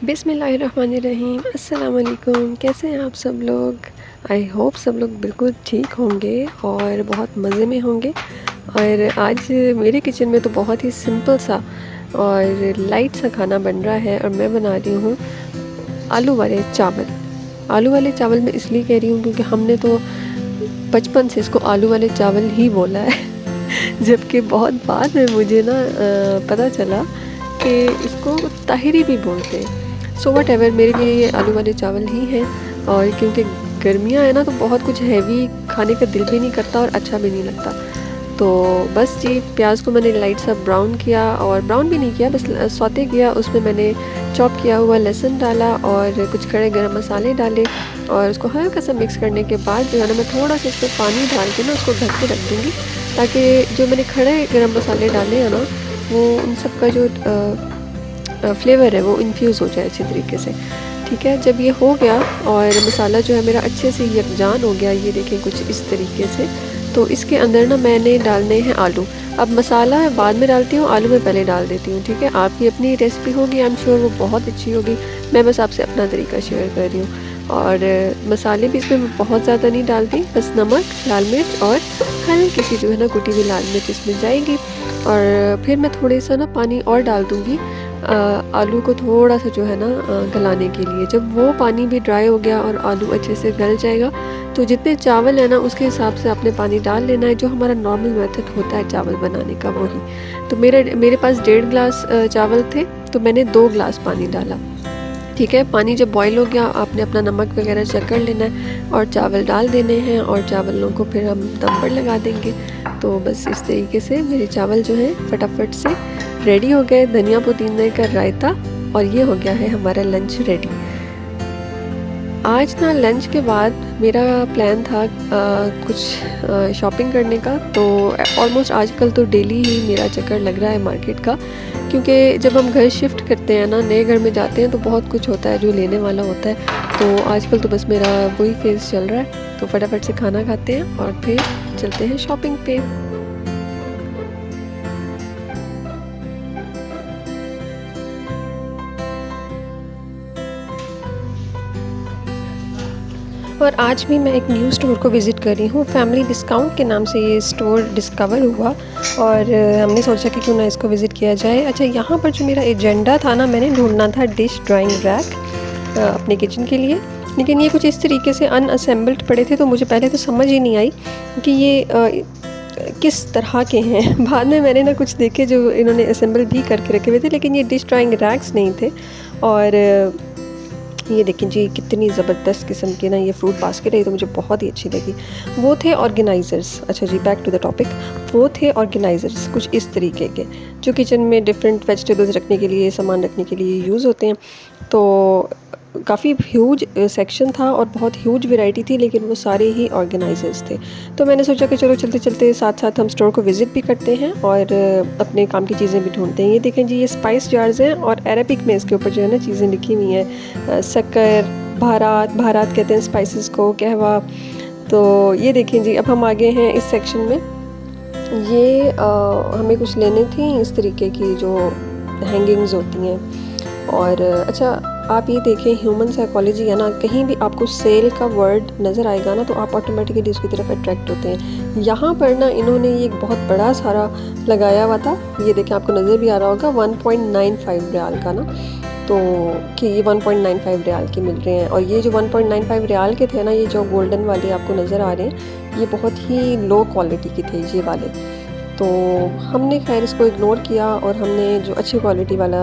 बिस्मिल्लाहिर्रहमानिर्रहीम। अस्सलाम वालेकुम। कैसे हैं आप सब लोग? आई होप सब लोग बिल्कुल ठीक होंगे और बहुत मज़े में होंगे। और आज मेरे किचन में तो बहुत ही सिंपल सा और लाइट सा खाना बन रहा है और मैं बना रही हूँ आलू वाले चावल। आलू वाले चावल मैं इसलिए कह रही हूँ क्योंकि हमने तो बचपन से इसको आलू वाले चावल ही बोला है जबकि बहुत बाद में मुझे ना पता चला कि इसको ताहिरी भी बोलते हैं। सो वट एवर, मेरे लिए ये आलू वाले चावल ही हैं। और क्योंकि गर्मियाँ हैं ना, तो बहुत कुछ हैवी खाने का दिल भी नहीं करता और अच्छा भी नहीं लगता। तो बस जी, प्याज को मैंने लाइट सा ब्राउन किया, और ब्राउन भी नहीं किया, बस सौते किया। उसमें मैंने चॉप किया हुआ लहसुन डाला और कुछ खड़े गरम मसाले डाले, और उसको हल्का सा मिक्स करने के बाद जो है ना, मैं थोड़ा सा इसमें पानी डाल के ना उसको ढक के रख दूँगी, ताकि जो मैंने खड़े गरम मसाले डाले हैं ना, वो उन सब का जो फ्लेवर है वो इन्फ्यूज़ हो जाए अच्छे तरीके से। ठीक है, जब ये हो गया और मसाला जो है मेरा अच्छे से यकजान हो गया, ये देखें कुछ इस तरीके से, तो इसके अंदर ना मैंने डालने हैं आलू। अब मसाला बाद में डालती हूँ, आलू मैं पहले डाल देती हूँ। ठीक है, आपकी अपनी रेसिपी होगी, आई एम श्योर वो बहुत अच्छी होगी। मैं बस आपसे अपना तरीका शेयर कर रही हूँ। और मसाले भी इसमें मैं बहुत ज़्यादा नहीं डालती, बस नमक, लाल मिर्च और हल्की सी जो है ना कुटी हुई लाल मिर्च इसमें जाएगी। और फिर मैं थोड़े सा ना पानी और डाल दूँगी आलू को थोड़ा सा जो है ना गलाने के लिए। जब वो पानी भी ड्राई हो गया और आलू अच्छे से गल जाएगा, तो जितने चावल है ना उसके हिसाब से आपने पानी डाल लेना है, जो हमारा नॉर्मल मेथड होता है चावल बनाने का, वही। तो मेरे पास 1.5 गिलास चावल थे, तो मैंने 2 गिलास पानी डाला। ठीक है, पानी जब बॉईल हो गया, आपने अपना नमक वगैरह चेक कर लेना है और चावल डाल देने हैं, और चावलों को फिर हम दम पर लगा देंगे। तो बस इस तरीके से मेरे चावल जो हैं फटाफट से रेडी हो गए। धनिया पुदीने का रायता, और ये हो गया है हमारा लंच रेडी। आज ना लंच के बाद मेरा प्लान था कुछ शॉपिंग करने का। तो ऑलमोस्ट आजकल तो डेली ही मेरा चक्कर लग रहा है मार्केट का, क्योंकि जब हम घर शिफ्ट करते हैं ना, नए घर में जाते हैं, तो बहुत कुछ होता है जो लेने वाला होता है। तो आजकल तो बस मेरा वही फेज़ चल रहा है। तो फटाफट से खाना खाते हैं और फिर चलते हैं शॉपिंग पे। और आज भी मैं एक न्यू स्टोर को विज़िट कर रही हूँ। फैमिली डिस्काउंट के नाम से ये स्टोर डिस्कवर हुआ, और हमने सोचा कि क्यों ना इसको विज़िट किया जाए। अच्छा, यहाँ पर जो मेरा एजेंडा था ना, मैंने ढूंढना था डिश ड्राइंग रैक अपने किचन के लिए, लेकिन ये कुछ इस तरीके से अनअसेंबल्ड पड़े थे, तो मुझे पहले तो समझ ही नहीं आई कि ये किस तरह के हैं। बाद में मैंने ना कुछ देखे जो इन्होंने असेंबल भी करके रखे हुए थे, लेकिन ये डिश ड्राइंग रैक्स नहीं थे। और ये देखें जी, कितनी ज़बरदस्त किस्म की ना ये फ्रूट बास्केट है, ये तो मुझे बहुत ही अच्छी लगी। वो थे ऑर्गेनाइज़र्स। अच्छा जी, बैक टू द टॉपिक। वो थे ऑर्गेनाइज़र्स कुछ इस तरीके के, जो किचन में डिफरेंट वेजिटेबल्स रखने के लिए, सामान रखने के लिए यूज़ होते हैं। तो काफ़ी ह्यूज सेक्शन था और बहुत ह्यूज वैरायटी थी, लेकिन वो सारे ही ऑर्गेनाइज़र्स थे। तो मैंने सोचा कि चलो चलते चलते साथ साथ हम स्टोर को विज़िट भी करते हैं और अपने काम की चीज़ें भी ढूंढते हैं। ये देखें जी, ये स्पाइस जार्स हैं, और अरबिक में इसके ऊपर जो है ना चीज़ें लिखी हुई हैं, शक्कर, बहारात कहते हैं स्पाइसेस को, कहवा। तो ये देखें जी, अब हम आगे हैं इस सेक्शन में। ये हमें कुछ लेनी थी इस तरीके की जो हैंगिंग्स होती हैं। और अच्छा, आप ये देखें, ह्यूमन साइकोलॉजी है ना, कहीं भी आपको सेल का वर्ड नज़र आएगा ना, तो आप ऑटोमेटिकली उसकी तरफ अट्रैक्ट होते हैं। यहाँ पर ना इन्होंने ये एक बहुत बड़ा सारा लगाया हुआ था, ये देखें, आपको नज़र भी आ रहा होगा, 1.95 रियाल का ना। तो कि ये 1.95 रियाल के मिल रहे हैं। और ये जो 1.95 रियाल के थे ना, ये जो गोल्डन वाले आपको नज़र आ रहे हैं, ये बहुत ही लो क्वालिटी के थे ये वाले। तो हमने खैर इसको इग्नोर किया, और हमने जो अच्छी क्वालिटी वाला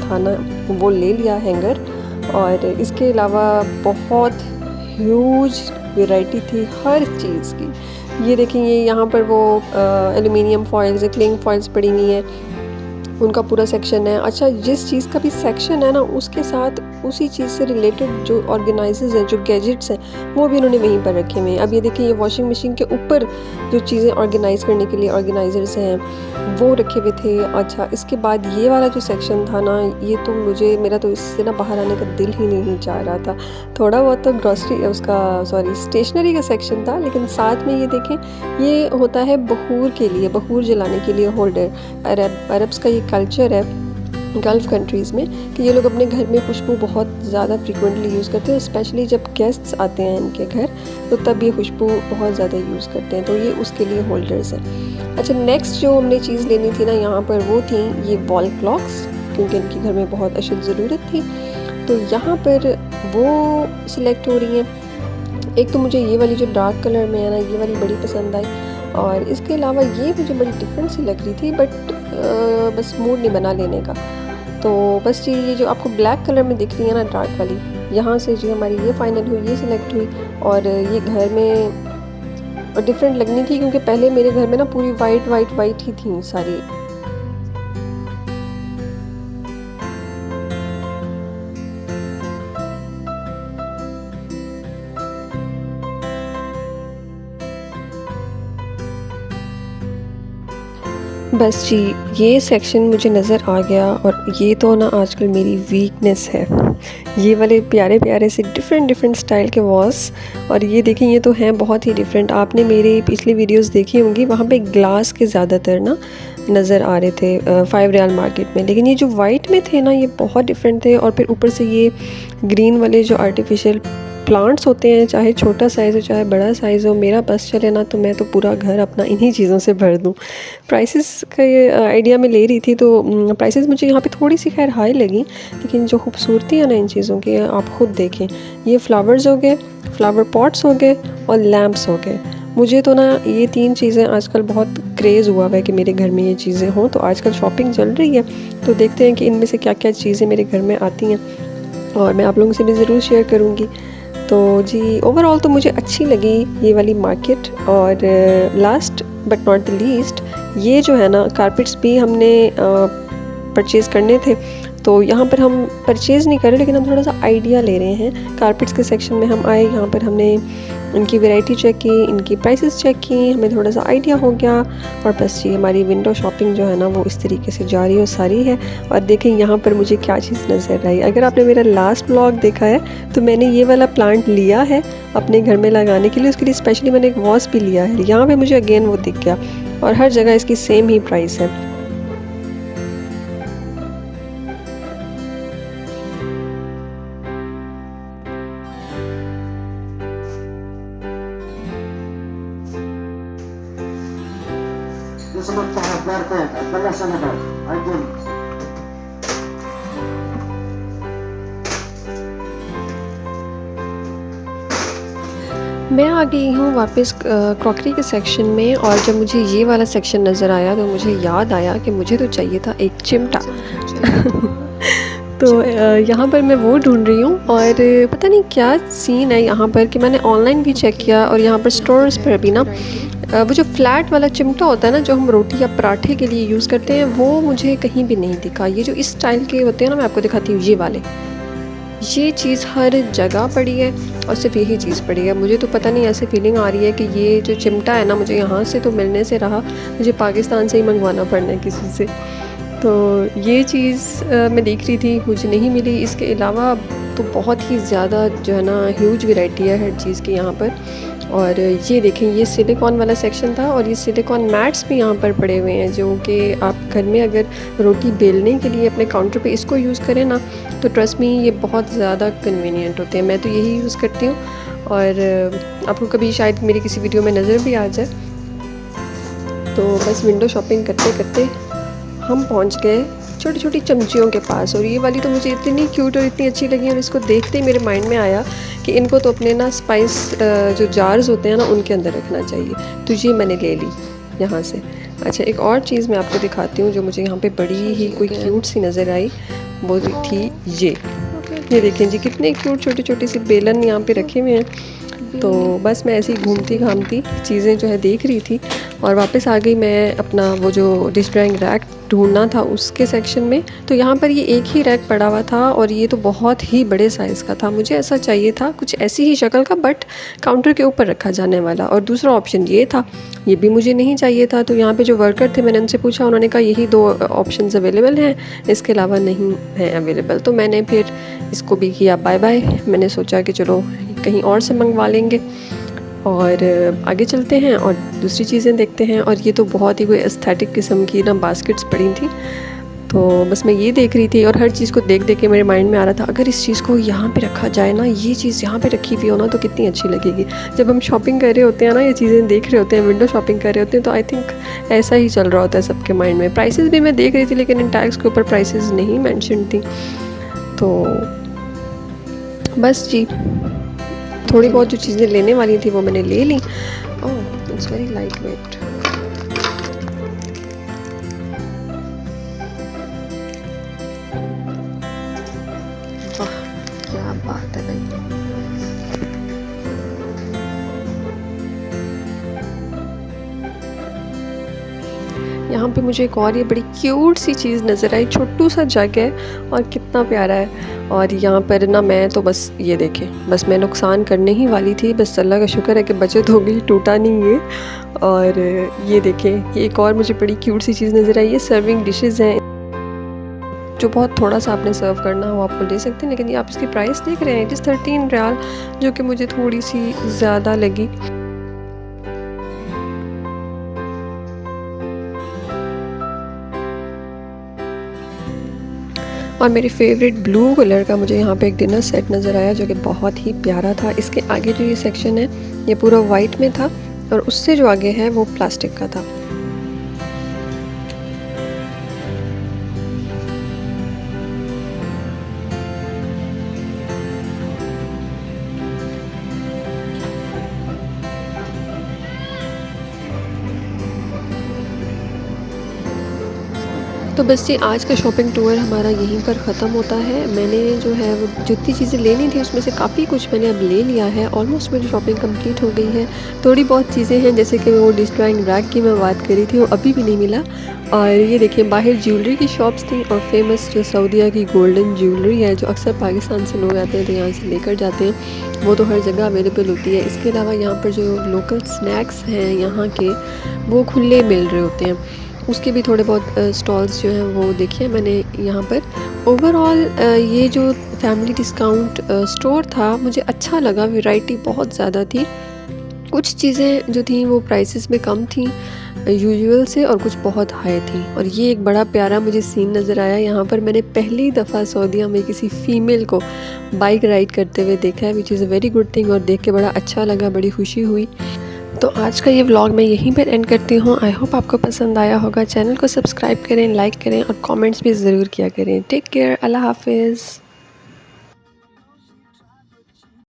था ना वो ले लिया हैंगर। और इसके अलावा बहुत ह्यूज वैरायटी थी हर चीज़ की। ये देखेंगे, यहाँ पर वो एल्युमिनियम फॉइल्स, क्लिंग फॉइल्स पड़ी हुई हैं, उनका पूरा सेक्शन है। अच्छा, जिस चीज़ का भी सेक्शन है ना, उसके साथ उसी चीज़ से रिलेटेड जो ऑर्गेनाइजर्स हैं, जो गैजेट्स हैं, वो भी उन्होंने वहीं पर रखे हुए हैं। अब ये देखिए, ये वॉशिंग मशीन के ऊपर जो चीज़ें ऑर्गेनाइज़ करने के लिए ऑर्गेनाइजर्स हैं, वो रखे हुए थे। अच्छा, इसके बाद ये वाला जो सेक्शन था ना, ये तो मेरा तो इससे ना बाहर आने का दिल ही नहीं चाह रहा था। थोड़ा बहुत तो स्टेशनरी का सेक्शन था, लेकिन साथ में ये देखें, ये होता है बखूर के लिए, बखूर जलाने के लिए होल्डर। अरब्स का ये कल्चर है गल्फ़ कंट्रीज़ में कि ये लोग अपने घर में खुशबू बहुत ज़्यादा फ्रीक्वेंटली यूज़ करते हैं, स्पेशली जब गेस्ट्स आते हैं इनके घर तो तब ये खुशबू बहुत ज़्यादा यूज़ करते हैं, तो ये उसके लिए होल्डर्स हैं। अच्छा, नेक्स्ट जो हमने चीज़ लेनी थी ना यहाँ पर वो थी ये वॉल क्लॉक्स, क्योंकि इनके घर में बहुत अशद ज़रूरत थी, तो यहाँ पर वो सिलेक्ट हो रही हैं। एक तो मुझे ये वाली जो डार्क कलर में है ना, ये वाली बड़ी पसंद आई, और इसके अलावा ये मुझे बड़ी डिफरेंट सी लग रही थी, बट बस मूड नहीं बना लेने का। तो बस ये जो आपको ब्लैक कलर में दिख रही है ना डार्क वाली, यहाँ से जो हमारी ये फाइनल हुई, ये सिलेक्ट हुई। और ये घर में डिफरेंट लगनी थी क्योंकि पहले मेरे घर में ना पूरी वाइट ही थी सारी। बस जी, ये सेक्शन मुझे नज़र आ गया, और ये तो ना आजकल मेरी वीकनेस है, ये वाले प्यारे प्यारे से डिफरेंट स्टाइल के वॉल्स। और ये देखें, ये तो हैं बहुत ही डिफरेंट। आपने मेरी पिछली वीडियोस देखी होंगी, वहाँ पे ग्लास के ज़्यादातर ना नज़र आ रहे थे 5 रियाल मार्केट में, लेकिन ये जो वाइट में थे ना ये बहुत डिफरेंट थे। और फिर ऊपर से ये ग्रीन वाले जो आर्टिफिशियल प्लांट्स होते हैं, चाहे छोटा साइज़ हो चाहे बड़ा साइज़ हो, मेरा बस चले ना तो मैं तो पूरा घर अपना इन्हीं चीज़ों से भर दूँ। प्राइसेस का ये आइडिया मैं ले रही थी, तो प्राइसेस मुझे यहाँ पे थोड़ी सी खैर हाई लगी, लेकिन जो खूबसूरती है ना इन चीज़ों की आप ख़ुद देखें। ये फ्लावर्स हो गए, फ्लावर पॉट्स हो गए, और लैम्प्स हो गए। मुझे तो ना ये 3 चीज़ें आजकल बहुत क्रेज़ हुआ है कि मेरे घर में ये चीज़ें हों, तो आजकल शॉपिंग चल रही है, तो देखते हैं कि इनमें से क्या क्या चीज़ें मेरे घर में आती हैं, और मैं आप लोगों से भी ज़रूर शेयर करूँगी। तो जी, ओवरऑल तो मुझे अच्छी लगी ये वाली मार्केट। और last but not the least, ये जो है ना कारपेट्स भी हमने परचेज़ करने थे, तो यहाँ पर हम परचेज़ नहीं कर रहे, लेकिन हम थोड़ा सा आइडिया ले रहे हैं। कारपेट्स के सेक्शन में हम आए, यहाँ पर हमने इनकी वैरायटी चेक की, इनकी प्राइसेस चेक की, हमें थोड़ा सा आइडिया हो गया। और बस जी, हमारी विंडो शॉपिंग जो है ना वो इस तरीके से जारी और सारी है। और देखें यहाँ पर मुझे क्या चीज़ नज़र आई। अगर आपने मेरा लास्ट ब्लॉग देखा है तो मैंने ये वाला प्लांट लिया है अपने घर में लगाने के लिए, उसके लिए स्पेशली मैंने एक वॉस भी लिया है। यहाँ पर मुझे अगेन वो दिख गया, और हर जगह इसकी सेम ही प्राइस है। मैं आ गई हूँ वापस क्रॉकरी के सेक्शन में, और जब मुझे ये वाला सेक्शन नज़र आया तो मुझे याद आया कि मुझे तो चाहिए था एक चिमटा। तो यहाँ पर मैं वो ढूंढ रही हूँ, और पता नहीं क्या सीन है यहाँ पर कि मैंने ऑनलाइन भी चेक किया, और यहाँ पर स्टोर्स पर भी ना वो जो फ्लैट वाला चिमटा होता है ना, जो हम रोटी या पराठे के लिए यूज़ करते हैं, वो मुझे कहीं भी नहीं दिखा। ये जो इस स्टाइल के होते हैं ना, मैं आपको दिखाती हूँ, ये वाले, ये चीज़ हर जगह पड़ी है, और सिर्फ यही चीज़ पड़ी है। मुझे तो पता नहीं, ऐसे फीलिंग आ रही है कि ये जो चिमटा है ना, मुझे यहाँ से तो मिलने से रहा, मुझे पाकिस्तान से ही मंगवाना पड़ना है किसी से। तो ये चीज़ मैं देख रही थी, मुझे नहीं मिली। इसके अलावा तो बहुत ही ज़्यादा जो है ना ह्यूज वैरायटी है हर चीज़ की यहाँ पर। और ये देखें, ये सिलिकॉन वाला सेक्शन था, और ये सिलिकॉन मैट्स भी यहाँ पर पड़े हुए हैं, जो कि आप घर में अगर रोटी बेलने के लिए अपने काउंटर पे इसको यूज़ करें ना, तो ट्रस्ट मी ये बहुत ज़्यादा कन्वीनियंट होते हैं। मैं तो यही यूज़ करती हूँ, और आपको कभी शायद मेरी किसी वीडियो में नज़र भी आ जाए। तो बस विंडो शॉपिंग करते करते हम पहुँच गए छोटी छोटी चमचियों के पास, और ये वाली तो मुझे इतनी क्यूट और इतनी अच्छी लगी, और इसको देखते ही मेरे माइंड में आया कि इनको तो अपने ना स्पाइस जो जार्स होते हैं ना उनके अंदर रखना चाहिए, तो ये मैंने ले ली यहाँ से। अच्छा, एक और चीज़ मैं आपको दिखाती हूँ जो मुझे यहाँ पे बड़ी ही कोई क्यूट सी नज़र आई, वो थी ये देखें जी, कितने क्यूट छोटी छोटी सी बेलन यहाँ पे रखे हुए हैं। तो बस मैं ऐसे ही घूमती घामती चीज़ें जो है देख रही थी, और वापस आ गई मैं अपना वो जो डिश ड्राइंग रैक ढूंढना था उसके सेक्शन में। तो यहाँ पर ये एक ही रैक पड़ा हुआ था, और ये तो बहुत ही बड़े साइज़ का था। मुझे ऐसा चाहिए था कुछ ऐसी ही शक्ल का, बट काउंटर के ऊपर रखा जाने वाला। और दूसरा ऑप्शन ये था, ये भी मुझे नहीं चाहिए था। तो यहाँ पे जो वर्कर थे, मैंने उनसे पूछा, उन्होंने कहा यही 2 ऑप्शंस अवेलेबल हैं, इसके अलावा नहीं है अवेलेबल। तो मैंने फिर इसको भी किया बाय बाय। मैंने सोचा कि चलो कहीं और से मंगवा लेंगे, और आगे चलते हैं और दूसरी चीज़ें देखते हैं। और ये तो बहुत ही कोई एस्थेटिक किस्म की ना बास्केट्स पड़ी थी, तो बस मैं ये देख रही थी और हर चीज़ को देख देख के मेरे माइंड में आ रहा था, अगर इस चीज़ को यहाँ पे रखा जाए ना, ये चीज़ यहाँ पे रखी हुई हो ना, तो कितनी अच्छी लगेगी। जब हम शॉपिंग कर रहे होते हैं ना, ये चीज़ें देख रहे होते हैं, विंडो शॉपिंग कर रहे होते हैं, तो आई थिंक ऐसा ही चल रहा होता है सबके माइंड में। प्राइसेस भी मैं देख रही थी, लेकिन इन टैग्स के ऊपर प्राइसेस नहीं मेंशन थी। तो बस जी, थोड़ी बहुत जो चीज़ें लेने वाली थी वो मैंने ले ली। ओह, इट्स वेरी लाइट वेट। वाह, क्या बात है भाई। यहाँ पे मुझे एक और ये बड़ी क्यूट सी चीज़ नज़र आई, छोटू सा जग है और कितना प्यारा है। और यहाँ पर ना मैं तो बस ये देखें, बस मैं नुकसान करने ही वाली थी, बस अल्लाह का शुक्र है कि बचत हो गई, टूटा नहीं ये। और ये देखें, ये एक और मुझे बड़ी क्यूट सी चीज़ नज़र आई। ये सर्विंग डिशेज़ हैं, जो बहुत थोड़ा सा आपने सर्व करना हो आपको ले सकते हैं, लेकिन ये आप इसकी प्राइस देख रहे हैं, इट इज़ 13 रियाल, जो कि मुझे थोड़ी सी ज़्यादा लगी। और मेरे फेवरेट ब्लू कलर का मुझे यहाँ पे एक डिनर सेट नज़र आया, जो कि बहुत ही प्यारा था। इसके आगे जो ये सेक्शन है ये पूरा वाइट में था, और उससे जो आगे है वो प्लास्टिक का था। तो बस ये आज का शॉपिंग टूर हमारा यहीं पर ख़त्म होता है। मैंने जो है वो जितनी चीज़ें लेनी थी उसमें से काफ़ी कुछ मैंने अब ले लिया है। ऑलमोस्ट मेरी शॉपिंग कंप्लीट हो गई है। थोड़ी बहुत चीज़ें हैं, जैसे कि वो डिश ड्राइंग रैक की मैं बात करी थी, वो अभी भी नहीं मिला। और ये देखिए, बाहर ज्वेलरी की शॉप्स थी, और फेमस जो सऊदीया की गोल्डन ज्वेलरी है, जो अक्सर पाकिस्तान से लोग आते हैं तो यहाँ से लेकर जाते हैं, वो तो हर जगह अवेलेबल होती है। इसके अलावा यहाँ पर जो लोकल स्नैक्स हैं यहाँ के, वो खुले मिल रहे होते हैं। उसके भी थोड़े बहुत स्टॉल्स जो हैं वो देखिए मैंने यहाँ पर। ओवरऑल ये जो फैमिली डिस्काउंट स्टोर था मुझे अच्छा लगा, वैरायटी बहुत ज़्यादा थी। कुछ चीज़ें जो थी वो प्राइसेस में कम थी यूजुअल से, और कुछ बहुत हाई थी। और ये एक बड़ा प्यारा मुझे सीन नज़र आया यहाँ पर। मैंने पहली दफ़ा सऊदीया में किसी फ़ीमेल को बाइक राइड करते हुए देखा है, which is a very good thing, और देख के बड़ा अच्छा लगा, बड़ी खुशी हुई। तो आज का ये व्लॉग मैं यहीं पर एंड करती हूँ। आई होप आपको पसंद आया होगा। चैनल को सब्सक्राइब करें, लाइक करें और कमेंट्स भी ज़रूर किया करें। टेक केयर, अल्लाह हाफिज़।